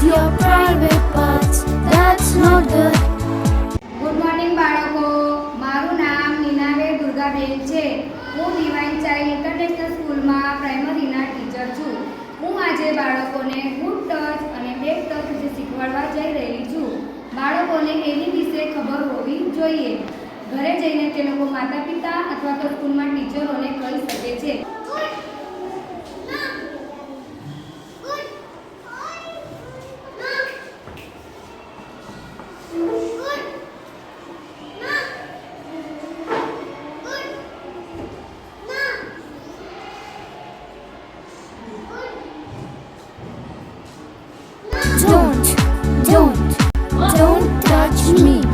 your private parts. That's not good. Good morning બાળકો, મારું નામ નીનાબેન દુર્ગાબેન છે. હું ડિવાઇન ચાઇલ્ડ ઇન્ટરનેશનલ સ્કૂલમાં પ્રાઇમરીના ટીચર છું. હું આજે બાળકોને ગુડ ટચ અને બેડ ટચ વિશે શીખવાડવા જઈ રહી છું. બાળકોને એની વિશે ખબર હોવી જોઈએ. ઘરે જઈને તે લોકો માતા પિતા અથવા તો સ્કૂલમાં ટીચરોને કહી શકે છે. Don't touch me.